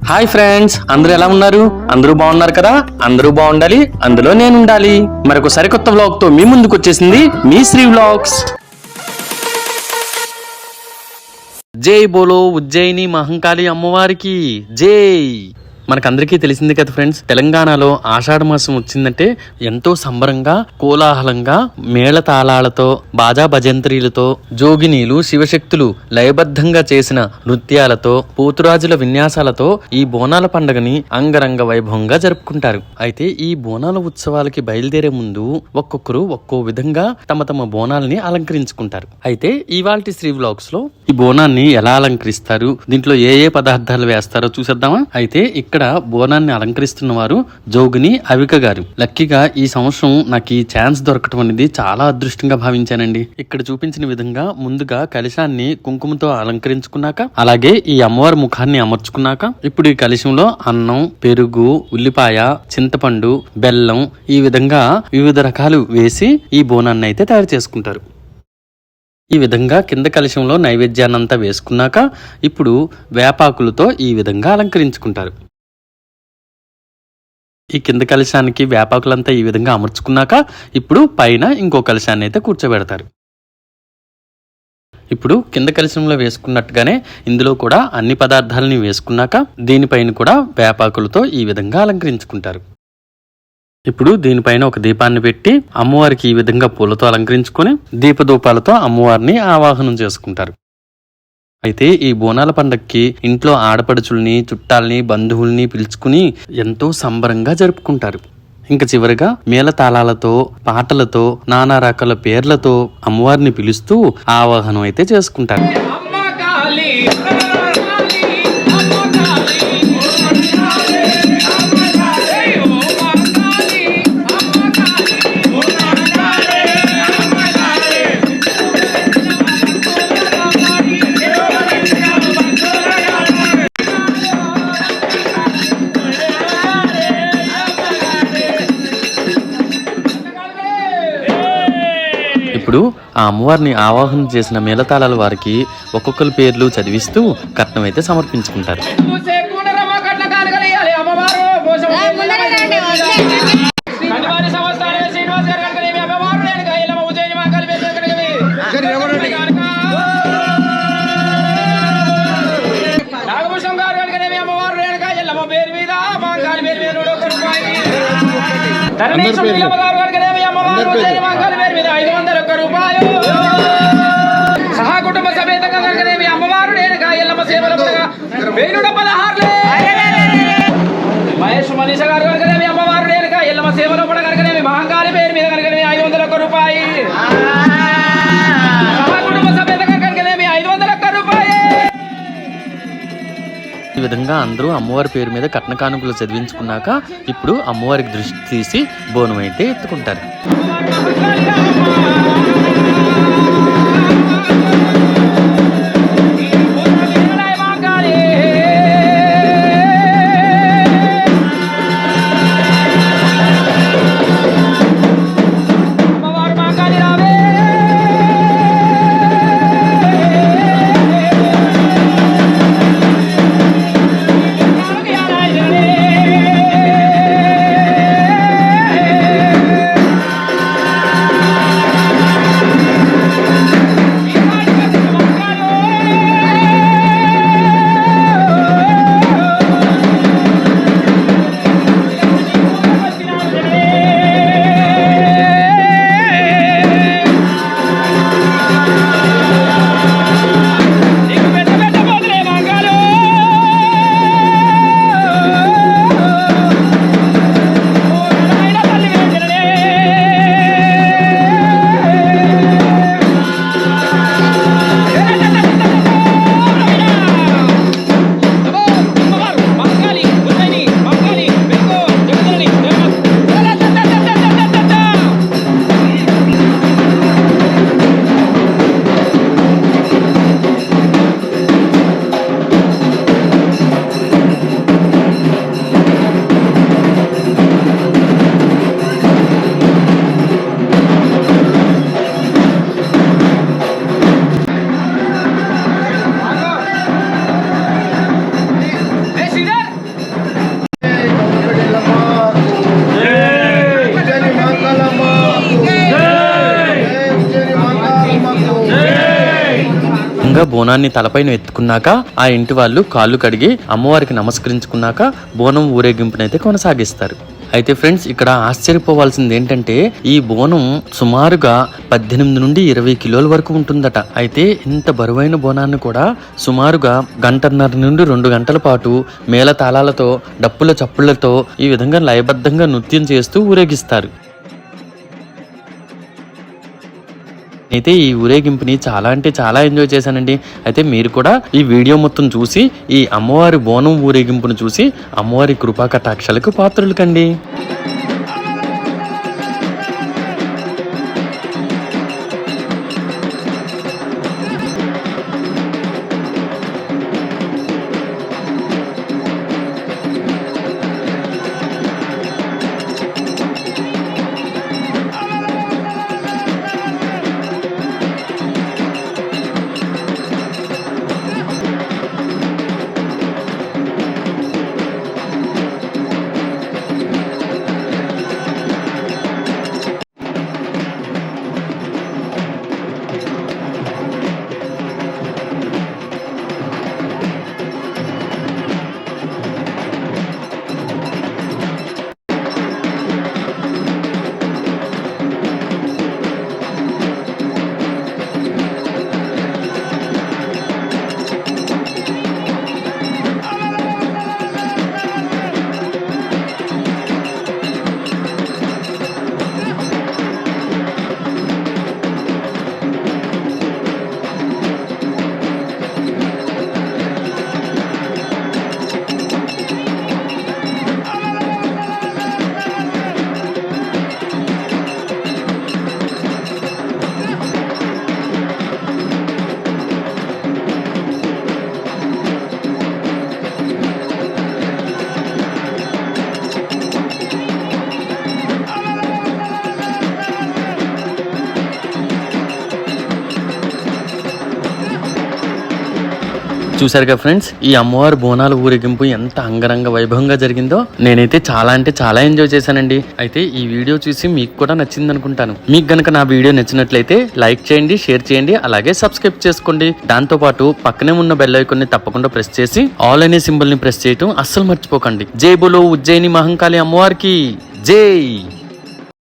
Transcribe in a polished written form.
Hi friends, అందరూ ఎలా ఉన్నారు? అందరూ బాగున్నారు కదా? అందరూ బాగుండాలి, అందులో నేను ఉండాలి. మరొక సరికొత్త వ్లాగ్ తో మీ ముందుకు వచ్చేసింది మీ శ్రీ వ్లాగ్స్. జై బోలో ఉజ్జయిని మహంకాళి అమ్మవారికి జై. మనకందరికీ తెలిసింది కదా ఫ్రెండ్స్, తెలంగాణలో ఆషాఢ మాసం వచ్చిందంటే ఎంతో సంబరంగా కోలాహలంగా మేళతాళాలతో బాజా భజంత్రీలతో జోగినీలు శివశక్తులు లయబద్ధంగా చేసిన నృత్యాలతో పోతురాజుల విన్యాసాలతో ఈ బోనాల పండుగని అంగరంగ వైభవంగా జరుపుకుంటారు. అయితే ఈ బోనాల ఉత్సవాలకి బయలుదేరే ముందు ఒక్కొక్కరు ఒక్కో విధంగా తమ తమ బోనాల్ని అలంకరించుకుంటారు. అయితే ఇవాల్టి శ్రీ వ్లాగ్స్ లో ఈ బోనాన్ని ఎలా అలంకరిస్తారు, దీంట్లో ఏ ఏ పదార్థాలు వేస్తారో చూసేద్దామా? అయితే ఇక్కడ బోనాన్ని అలంకరిస్తున్న వారు జోగిని అవిక గారు. లక్కీగా ఈ సంవత్సరం నాకు ఈ ఛాన్స్ దొరకటం అనేది చాలా అదృష్టంగా భావించానండి. ఇక్కడ చూపించిన విధంగా ముందుగా కలశాన్ని కుంకుమతో అలంకరించుకున్నాక, అలాగే ఈ అమ్మవారి ముఖాన్ని అమర్చుకున్నాక, ఇప్పుడు ఈ కలశంలో అన్నం, పెరుగు, ఉల్లిపాయ, చింతపండు, బెల్లం ఈ విధంగా వివిధ రకాలు వేసి ఈ బోనాన్ని అయితే తయారు చేసుకుంటారు. ఈ విధంగా కింద కలశంలో నైవేద్యాన్నంతా వేసుకున్నాక ఇప్పుడు వేపాకులతో ఈ విధంగా అలంకరించుకుంటారు. ఈ కింద కలశానికి వేపాకులంతా ఈ విధంగా అమర్చుకున్నాక ఇప్పుడు పైన ఇంకో కలశాన్ని అయితే కూర్చోబెడతారు. ఇప్పుడు కింద కలశంలో వేసుకున్నట్టుగానే ఇందులో కూడా అన్ని పదార్థాలని వేసుకున్నాక దీనిపైన కూడా వేపాకులతో ఈ విధంగా అలంకరించుకుంటారు. ఇప్పుడు దీనిపైన ఒక దీపాన్ని పెట్టి అమ్మవారికి ఈ విధంగా పూలతో అలంకరించుకొని దీపధూపాలతో అమ్మవారిని ఆవాహనం చేసుకుంటారు. అయితే ఈ బోనాల పండక్కి ఇంట్లో ఆడపడుచుల్ని, చుట్టాలని, బంధువుల్ని పిలుచుకుని ఎంతో సంబరంగా జరుపుకుంటారు. ఇంకా చివరిగా మేళతాళాలతో, పాటలతో, నానా రకాల పేర్లతో అమ్మవారిని పిలుస్తూ ఆవాహనం అయితే చేసుకుంటారు. ఇప్పుడు ఆ అమ్మవారిని ఆవాహన చేసిన మేళతాళాల వారికి ఒక్కొక్కరి పేర్లు చదివిస్తూ కట్నం అయితే సమర్పించుకుంటారు. సహకుటుంబ సమేతంగా కనుకనేమి అమ్మవారు రేణుకా ఎల్లమ్మ సేవలు వేణుడ 16 మహేష్ మనీష గారు కనుకనేమి అమ్మవారు రేణుకా ఎల్లమ్మ సేవలో కూడా కనుకనేమి మహంకాళి పేరు మీద కనుకనేమి 501 రూపాయి. సహకుటుంబ సమేతంగా కనుకనేమి 501 రూపాయి. ఈ విధంగా అందరూ అమ్మవారి పేరు మీద కట్న కానుకలు చదివించుకున్నాక ఇప్పుడు అమ్మవారికి దృష్టి తీసి బోనం అయితే ఎత్తుకుంటారు. ఇంకా బోనాన్ని తలపైన ఎత్తుకున్నాక ఆ ఇంటి వాళ్ళు కాళ్ళు కడిగి అమ్మవారికి నమస్కరించుకున్నాక బోనం ఊరేగింపునైతే కొనసాగిస్తారు. అయితే ఫ్రెండ్స్, ఇక్కడ ఆశ్చర్యపోవాల్సింది ఏంటంటే ఈ బోనం సుమారుగా 18 నుండి 20 కిలోల వరకు ఉంటుందట. అయితే ఇంత బరువైన బోనాన్ని కూడా సుమారుగా 1.5 నుండి 2 గంటల పాటు మేళ తాళాలతో డప్పుల చప్పుళ్లతో ఈ విధంగా లయబద్ధంగా నృత్యం చేస్తూ ఊరేగిస్తారు. అయితే ఈ ఊరేగింపుని చాలా అంటే చాలా ఎంజాయ్ చేశానండి. అయితే మీరు కూడా ఈ వీడియో మొత్తం చూసి ఈ అమ్మవారి బోనం ఊరేగింపును చూసి అమ్మవారి కృపా కటాక్షాలకు పాత్రలు కండి. చూసారుగా ఫ్రెండ్స్, ఈ అమ్మవారి బోనాల ఊరేగింపు ఎంత అంగరంగ వైభవంగా జరిగిందో నేనైతే చాలా అంటే చాలా ఎంజాయ్ చేశానండి. అయితే ఈ వీడియో చూసి మీకు కూడా నచ్చింది అనుకుంటాను. మీకు గనక నా వీడియో నచ్చినట్లయితే లైక్ చేయండి, షేర్ చేయండి, అలాగే సబ్స్క్రైబ్ చేసుకోండి. దాంతో పాటు పక్కనే ఉన్న బెల్ ఐకాన్ ని తప్పకుండా ప్రెస్ చేసి ఆల్ అనే సింబల్ ని ప్రెస్ చేయటం అస్సలు మర్చిపోకండి. జై బోలో ఉజ్జయిని మహంకాళి అమ్మవారికి జై.